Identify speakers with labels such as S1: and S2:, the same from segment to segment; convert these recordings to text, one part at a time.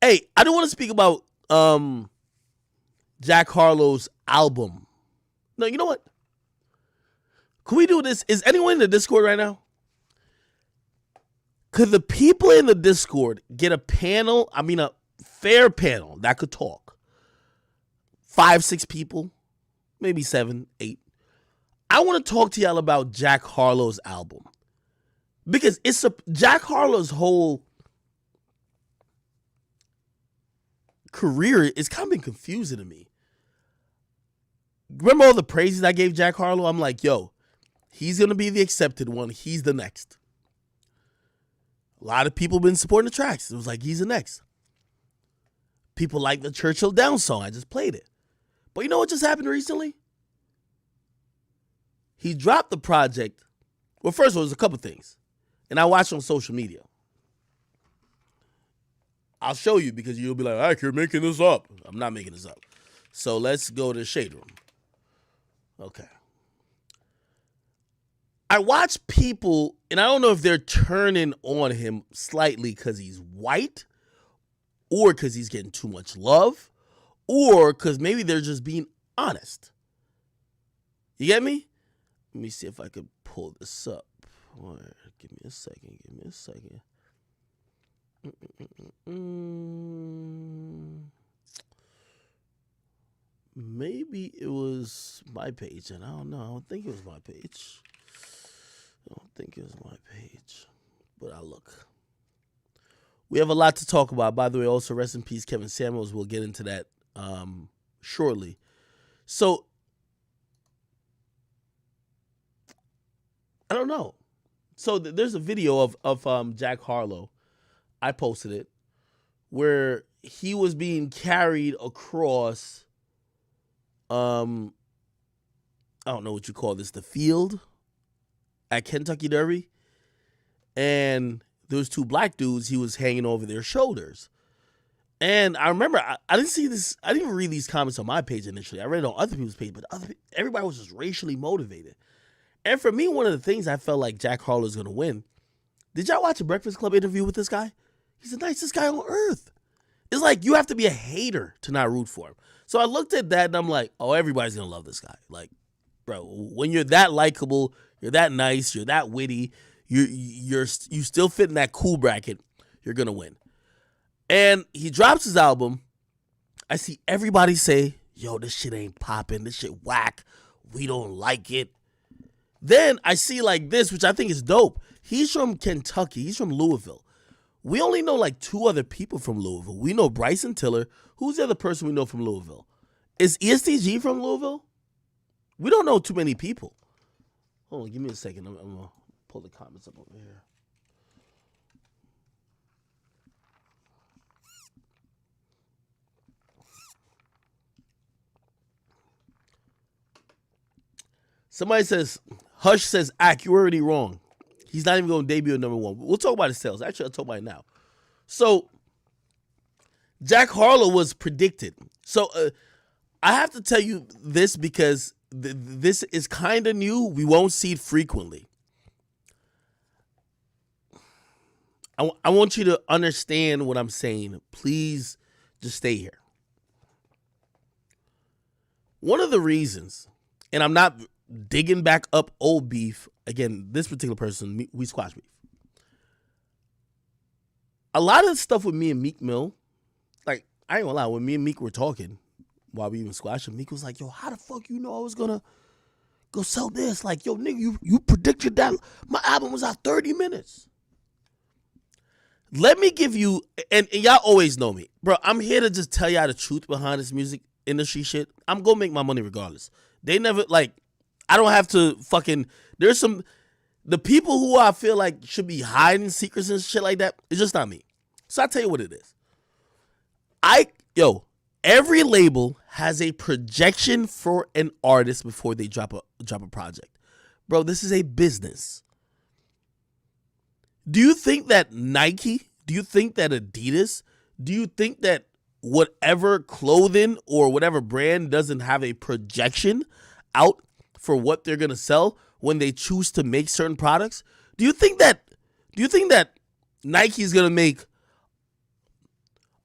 S1: Hey, I don't want to speak about Jack Harlow's album. No, you know what? Can we do this? Is anyone in the Discord right now? Could the people in the Discord get a panel? I mean, a fair panel that could talk. 5, 6 people, maybe 7, 8. I want to talk to y'all about Jack Harlow's album because Jack Harlow's whole career is kind of been confusing to me. Remember all the praises I gave Jack Harlow? I'm like, yo, he's going to be the accepted one. He's the next. A lot of people been supporting the tracks. It was like, he's the next. People like the Churchill Down song. I just played it. But you know what just happened recently? He dropped the project. Well, first of all, there's a couple things. And I watched on social media. I'll show you because you'll be like, you're making this up. I'm not making this up. So let's go to the Shade Room. Okay. I watch people, and I don't know if they're turning on him slightly because he's white, or because he's getting too much love, or because maybe they're just being honest. You get me? Let me see if I could pull this up. Give me a second. Maybe it was my page, and I don't know. I don't think it was my page. But I'll look. We have a lot to talk about. By the way, also rest in peace, Kevin Samuels. We'll get into that shortly. So, I don't know. So there's a video of Jack Harlow. I posted it where he was being carried across. I don't know what you call this, the field at Kentucky Derby, and there was 2 black dudes. He was hanging over their shoulders, and I remember I didn't see this. I didn't even read these comments on my page initially. I read it on other people's page, but everybody was just racially motivated. And for me, one of the things I felt like Jack Harlow is going to win. Did y'all watch a Breakfast Club interview with this guy? He's the nicest guy on earth. It's like you have to be a hater to not root for him. So I looked at that and I'm like, oh, everybody's going to love this guy. Like, bro, when you're that likable, you're that nice, you're that witty, you still fit in that cool bracket, you're going to win. And he drops his album. I see everybody say, yo, this shit ain't popping. This shit whack. We don't like it. Then I see like this, which I think is dope. He's from Kentucky. He's from Louisville. We only know like 2 other people from Louisville. We know Bryson Tiller. Who's the other person we know from Louisville? Is ESTG from Louisville? We don't know too many people. Hold on, give me a second. I'm going to pull the comments up over here. Somebody says, Hush says, you're already wrong. He's not even going to debut at number 1. We'll talk about his sales. Actually, I'll talk about it now. So, Jack Harlow was predicted. So, I have to tell you this because this is kind of new. We won't see it frequently. I want you to understand what I'm saying. Please just stay here. One of the reasons, and I'm not digging back up old beef. Again, this particular person, we squash beef. A lot of the stuff with me and Meek Mill, like, I ain't gonna lie, when me and Meek were talking, while we even squashing, Meek was like, yo, how the fuck you know I was gonna go sell this? Like, yo, nigga, you predicted that my album was out 30 minutes. Let me give you, and y'all always know me. Bro, I'm here to just tell y'all the truth behind this music industry shit. I'm gonna make my money regardless. They never, like, I don't have to fucking, there's the people who I feel like should be hiding secrets and shit like that, it's just not me. So I'll tell you what it is. Every label has a projection for an artist before they drop a project. Bro, this is a business. Do you think that Nike, do you think that Adidas, do you think that whatever clothing or whatever brand doesn't have a projection out for what they're going to sell when they choose to make certain products? Do you think that Nike is going to make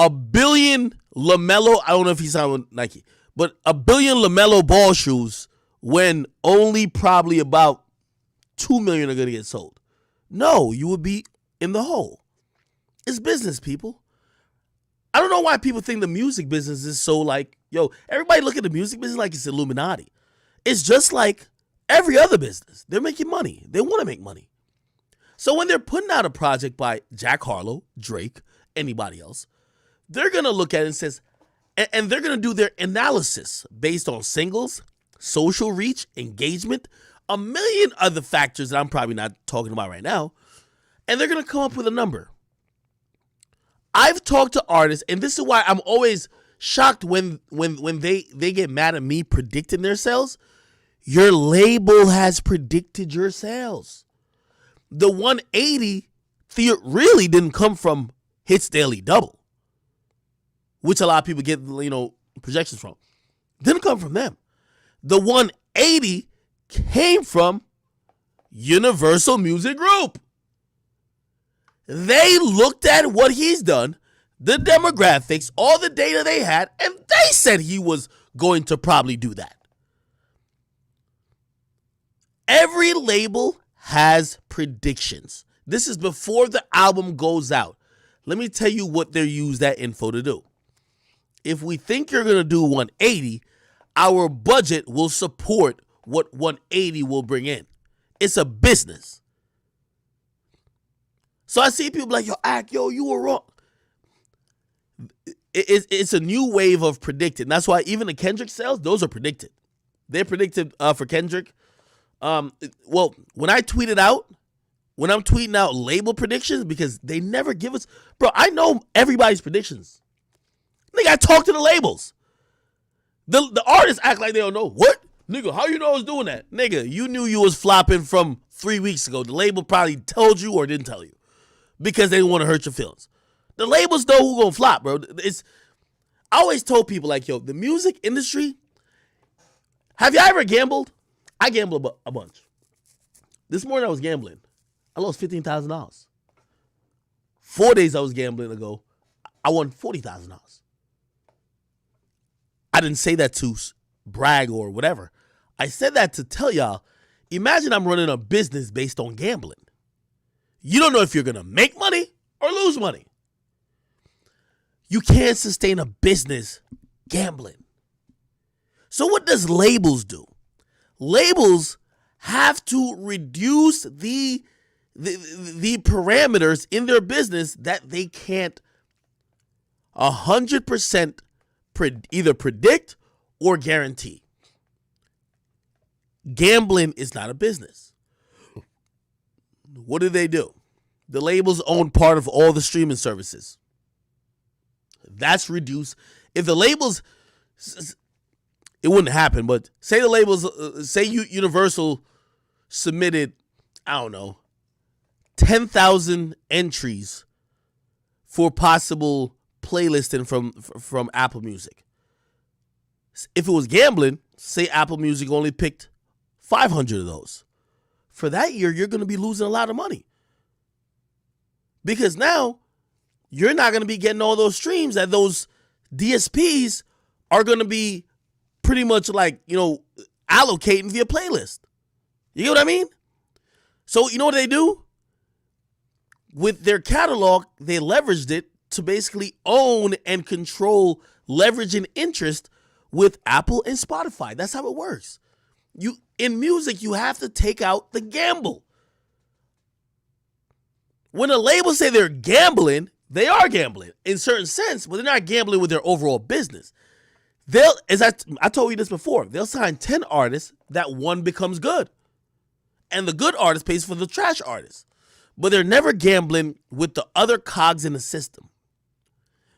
S1: a billion LaMelo, I don't know if he signed with Nike, but a billion LaMelo ball shoes when only probably about 2 million are going to get sold? No, you would be in the hole. It's business, people. I don't know why people think the music business is so like, yo, everybody look at the music business like it's Illuminati. It's just like every other business. They're making money. They want to make money. So when they're putting out a project by Jack Harlow, Drake, anybody else, they're going to look at it and says, and they're going to do their analysis based on singles, social reach, engagement, a million other factors that I'm probably not talking about right now. And they're going to come up with a number. I've talked to artists, and this is why I'm always shocked when they get mad at me predicting their sales. Your label has predicted your sales. The 180 really didn't come from Hits Daily Double, which a lot of people get, projections from. Didn't come from them. The 180 came from Universal Music Group. They looked at what he's done, the demographics, all the data they had, and they said he was going to probably do that. Every label has predictions. This is before the album goes out. Let me tell you what they use that info to do. If we think you're going to do 180, our budget will support what 180 will bring in. It's a business. So I see people like, you were wrong. It's a new wave of predicting. That's why even the Kendrick sales, those are predicted. They're predicted for Kendrick. Well, when I'm tweeting out label predictions, because they never give us, bro, I know everybody's predictions. Nigga, I talk to the labels. The artists act like they don't know. What? Nigga, how you know I was doing that? Nigga, you knew you was flopping from 3 weeks ago. The label probably told you or didn't tell you because they didn't want to hurt your feelings. The labels know who gonna flop, bro. I always told people like, yo, the music industry, have y'all ever gambled? I gamble a bunch. This morning I was gambling. I lost $15,000. 4 days I was gambling ago, I won $40,000. I didn't say that to brag or whatever. I said that to tell y'all, imagine I'm running a business based on gambling. You don't know if you're going to make money or lose money. You can't sustain a business gambling. So what does labels do? Labels have to reduce the parameters in their business that they can't 100% either predict or guarantee. Gambling is not a business. What do? The labels own part of all the streaming services. That's reduced. If the labels, it wouldn't happen, but say the labels, say Universal submitted, I don't know, 10,000 entries for possible playlisting from Apple Music. If it was gambling, say Apple Music only picked 500 of those. For that year, you're going to be losing a lot of money. Because now, you're not going to be getting all those streams that those DSPs are going to be pretty much like, allocating via playlist. You get what I mean? So, you know what they do? With their catalog, they leveraged it to basically own and control leveraging interest with Apple and Spotify. That's how it works. In music, you have to take out the gamble. When a label say they're gambling, they are gambling in certain sense, but they're not gambling with their overall business. As I told you this before, they'll sign 10 artists, that one becomes good. And the good artist pays for the trash artist. But they're never gambling with the other cogs in the system.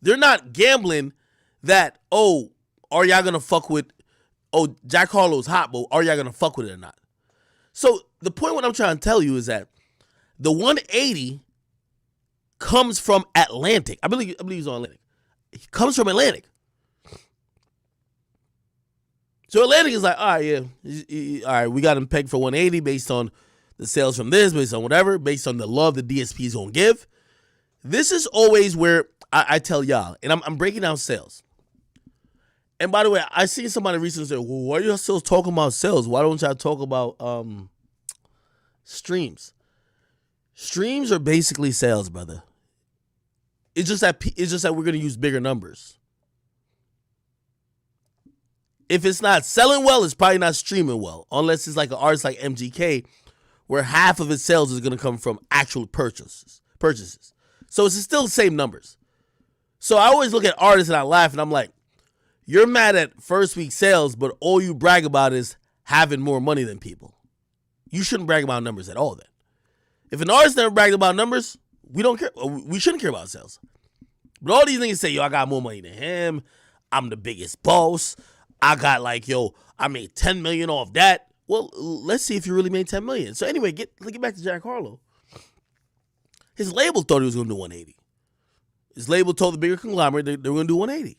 S1: They're not gambling that, are y'all going to fuck with, Jack Harlow's hot, but are y'all going to fuck with it or not? So the point what I'm trying to tell you is that the 180 comes from Atlantic. I believe he's on Atlantic. It comes from Atlantic. So Atlantic is like, all right, yeah. All right, we got him pegged for 180 based on the sales from this, based on whatever, based on the love the DSP is going to give. This is always where I tell y'all, and I'm breaking down sales. And by the way, I seen somebody recently say, well, why are you still talking about sales? Why don't y'all talk about streams? Streams are basically sales, brother. It's just that we're gonna use bigger numbers. If it's not selling well, it's probably not streaming well, unless it's like an artist like MGK, where half of his sales is gonna come from actual purchases. So it's still the same numbers. So I always look at artists and I laugh and I'm like, you're mad at first week sales, but all you brag about is having more money than people. You shouldn't brag about numbers at all then. If an artist never bragged about numbers, we don't care. We shouldn't care about sales. But all these niggas say, yo, I got more money than him. I'm the biggest boss. I got like, yo, I made $10 million off that. Well, let's see if you really made $10 million. So anyway, get back to Jack Harlow. His label thought he was going to do 180. His label told the bigger conglomerate they were going to do 180.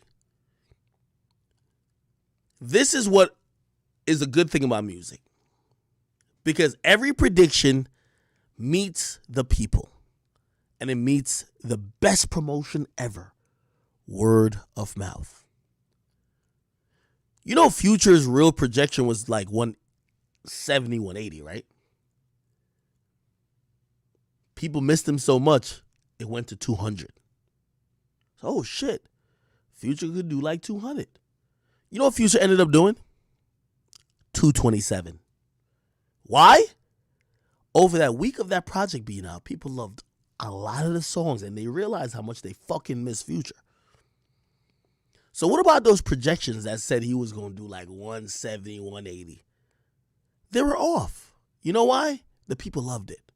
S1: This is what is a good thing about music. Because every prediction meets the people. And it meets the best promotion ever. Word of mouth. You know Future's real projection was like 170, 180, right? People missed him so much, it went to 200. Oh, shit. Future could do like 200. You know what Future ended up doing? 227. Why? Over that week of that project being out, people loved a lot of the songs and they realized how much they fucking miss Future. So what about those projections that said he was going to do like 170, 180? They were off. You know why? The people loved it.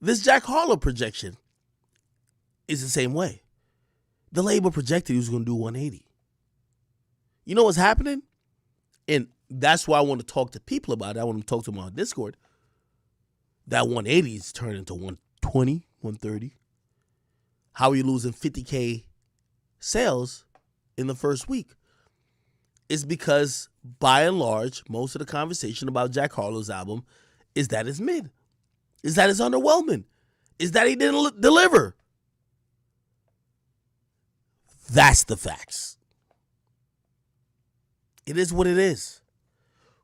S1: This Jack Harlow projection is the same way. The label projected he was going to do 180. You know what's happening? And that's why I want to talk to people about it. I want to talk to them on Discord. That 180 is turned into 120, 130. How are you losing 50K sales in the first week? It's because, by and large, most of the conversation about Jack Harlow's album is that it's mid. Is that it's underwhelming. Is that he didn't deliver. That's the facts. It is what it is.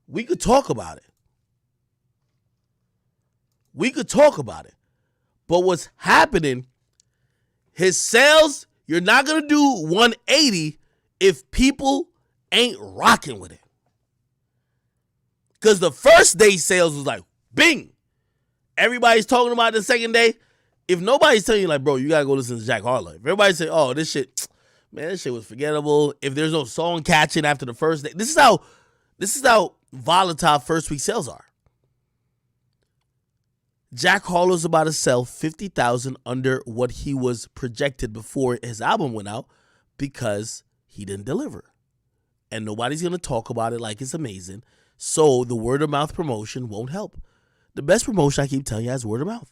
S1: We could talk about it. But what's happening, his sales, you're not going to do 180 if people ain't rocking with it. Because the first day sales was like, bing. Everybody's talking about it the second day. If nobody's telling you like, bro, you got to go listen to Jack Harlow. If everybody say, oh, this shit, man, this shit was forgettable. If there's no song catching after the first day. This is how volatile first week sales are. Jack Harlow's about to sell 50,000 under what he was projected before his album went out because he didn't deliver. And nobody's going to talk about it like it's amazing. So the word of mouth promotion won't help. The best promotion, I keep telling you, is word of mouth.